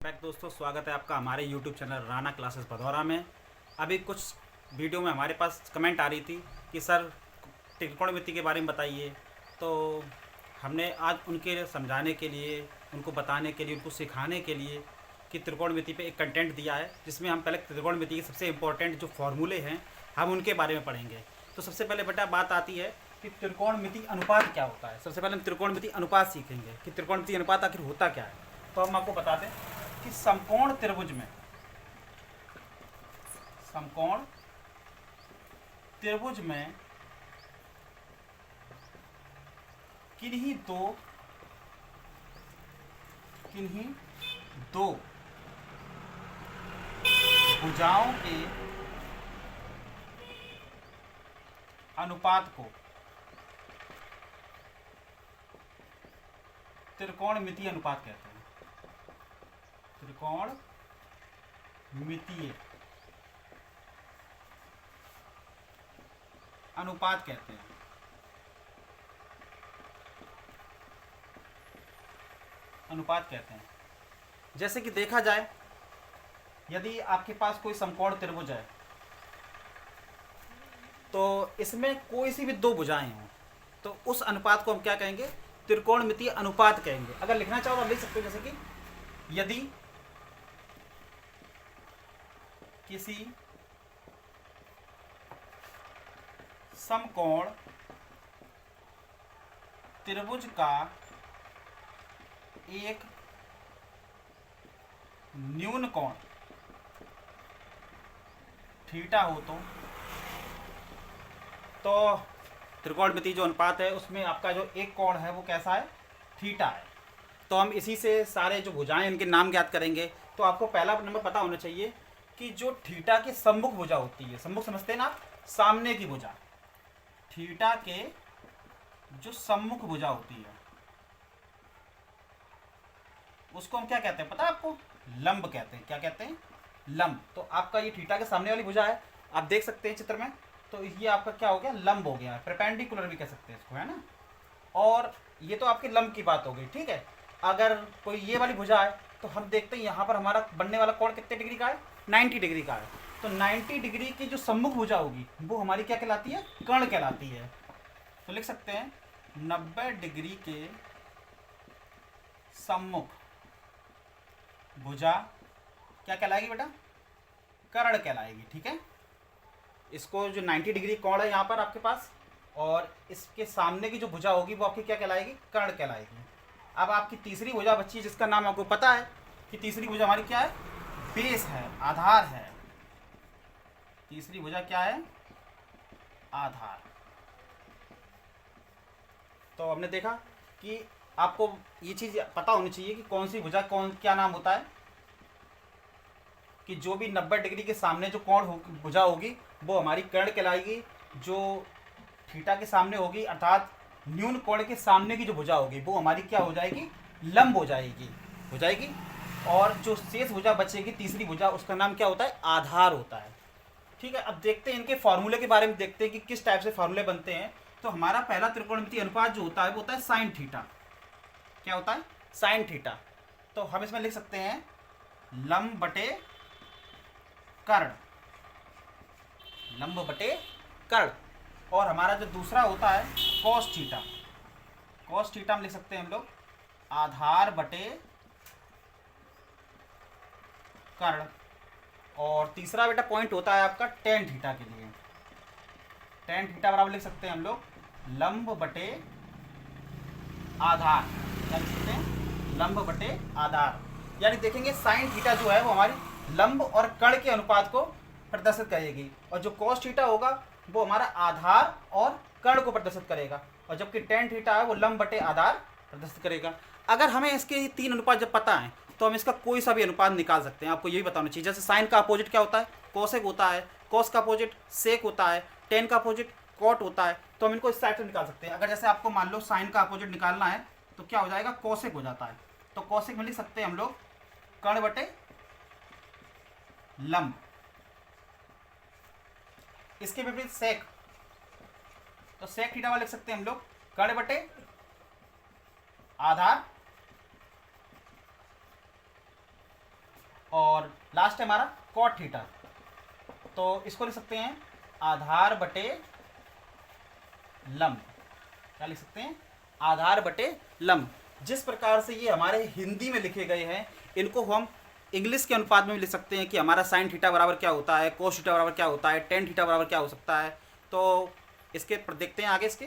Back दोस्तों, स्वागत है आपका हमारे YouTube channel Rana classes Bhadaura में। अभी कुछ वीडियो में हमारे पास कमेंट आ रही थी कि सर त्रिकोणमिति के बारे में बताइए। तो हमने आज उनके समझाने के लिए, उनको बताने के लिए, उनको सिखाने के लिए कि त्रिकोणमिति पे एक कंटेंट दिया है, जिसमें हम पहले त्रिकोणमिति के सबसे इम्पोर्टेंट जो फॉर्मूले हैं हम उनके बारे में पढ़ेंगे। तो सबसे पहले बेटा बात आती है कि त्रिकोणमिति अनुपात क्या होता है। सबसे पहले हम त्रिकोणमिति अनुपात सीखेंगे कि त्रिकोणमिति अनुपात आखिर होता क्या है। तो हम आपको बता दें कि समकोण त्रिभुज में किन्हीं दो भुजाओं के अनुपात को त्रिकोणमितीय अनुपात कहते हैं। त्रिकोणमितीय अनुपात कहते हैं। जैसे कि देखा जाए, यदि आपके पास कोई समकोण त्रिभुज है तो इसमें कोई सी भी दो भुजाएं हों तो उस अनुपात को हम क्या कहेंगे? त्रिकोणमितीय अनुपात कहेंगे। अगर लिखना चाहो तो आप लिख सकते हो, जैसे कि यदि किसी समकोण त्रिभुज का एक न्यून कोण थीटा हो तो त्रिकोणमिति जो अनुपात है उसमें आपका जो एक कोण है वो कैसा है? थीटा है। तो हम इसी से सारे जो भुजाएं इनके नाम ज्ञात करेंगे। तो आपको पहला नंबर पता होना चाहिए कि जो थीटा की सम्मुख भुजा होती है, सम्मुख समझते हैं ना आप, सामने की भुजा, थीटा के जो सम्मुख भुजा होती है उसको हम क्या कहते हैं पता है आपको? लंब कहते हैं। क्या कहते हैं? लंब। तो आपका ये थीटा के सामने वाली भुजा है, आप देख सकते हैं चित्र में। तो ये आपका क्या हो गया? लंब हो गया, परपेंडिकुलर भी कह सकते हैं इसको, है ना। और ये तो आपके लंब की बात हो गई, ठीक है। अगर कोई ये वाली भुजा है तो हम देखते हैं यहाँ पर हमारा बनने वाला कोण कितने डिग्री का है? 90 डिग्री का है। तो 90 डिग्री की जो सम्मुख भुजा होगी वो हमारी क्या कहलाती है? कर्ण कहलाती है। तो लिख सकते हैं 90 डिग्री के सम्मुख भुजा क्या कहलाएगी बेटा? कर्ण कहलाएगी, ठीक है। इसको जो 90 डिग्री कोण है यहाँ पर आपके पास, और इसके सामने की जो भुजा होगी वो आपकी क्या कहलाएगी? कर्ण कहलाएगी। अब आपकी तीसरी भुजा बच्ची, जिसका नाम आपको पता है कि तीसरी भुजा हमारी क्या है? बेस है, आधार है। तीसरी भुजा क्या है? आधार। तो हमने देखा कि आपको ये चीज़ पता होनी चाहिए कि कौन सी भुजा क्या नाम होता है, कि जो भी 90 डिग्री के सामने जो कोण भुजा होगी वो हमारी कर्ण कहलाएगी। जो थीटा के सामने होगी अर्थात न्यून कोण के सामने की जो भुजा होगी वो हमारी क्या हो जाएगी? लंब हो जाएगी। और जो शेष भुजा बचेगी तीसरी भुजा, उसका नाम क्या होता है? आधार होता है, ठीक है। अब देखते हैं इनके फॉर्मूले के बारे में, देखते हैं कि किस टाइप से फॉर्मूले बनते हैं। तो हमारा पहला त्रिकोणमितीय अनुपात जो होता है वो होता है साइन थीटा। क्या होता है? Sine theta. तो हम इसमें लिख सकते हैं लंब बटे कर्ण, लंब बटे कर्ण। और हमारा जो दूसरा होता है कॉस थीटा, कॉस थीटा हम लिख सकते हैं हम लोग आधार बटे कर्ण। और तीसरा बेटा पॉइंट होता है आपका टेन थीटा के लिए। टेन थीटा बराबर लिख सकते हैं हम लोग लंब बटे आधार। क्या लिख सकते हैं? लंब बटे आधार। यानी देखेंगे साइन थीटा जो है वो हमारी लंब और कर्ण के अनुपात को प्रदर्शित करेगी, और जो कॉस थीटा होगा वो हमारा आधार और कर्ण को प्रदर्शित करेगा, और जबकि टेन थीटा है वो लंब बटे आधार प्रदर्शित करेगा। अगर हमें इसके तीन अनुपात जब पता है तो हम इसका कोई सा भी अनुपात निकाल सकते हैं। आपको यही बताना चाहिए। जैसे साइन का अपोजिट क्या होता है? कोसेक होता है। कॉस का अपोजिट सेक होता है। टेन का अपोजिट कॉट होता है। तो हम इनको इस साइड से निकाल सकते हैं। अगर जैसे आपको मान लो साइन का अपोजिट निकालना है तो क्या हो जाएगा? कोसेक हो जाता है। तो कोसेक में लिख सकते हैं हम लोग कर्ण बटे लंब। इसके विपरीत सेक, तो सेक थीटा वाला लिख सकते हैं हम लोग कर्ण बटे आधार और लास्ट है हमारा कॉट थीटा। तो इसको लिख सकते हैं आधार बटे लंब। क्या लिख सकते हैं? आधार बटे लंब। जिस प्रकार से ये हमारे हिंदी में लिखे गए हैं, इनको हम इंग्लिश के अनुपात में भी लिख सकते हैं कि हमारा साइन थीटा बराबर क्या होता है, कोस थीटा बराबर क्या होता है, टेन थीटा बराबर क्या हो सकता है। तो इसके देखते हैं आगे इसके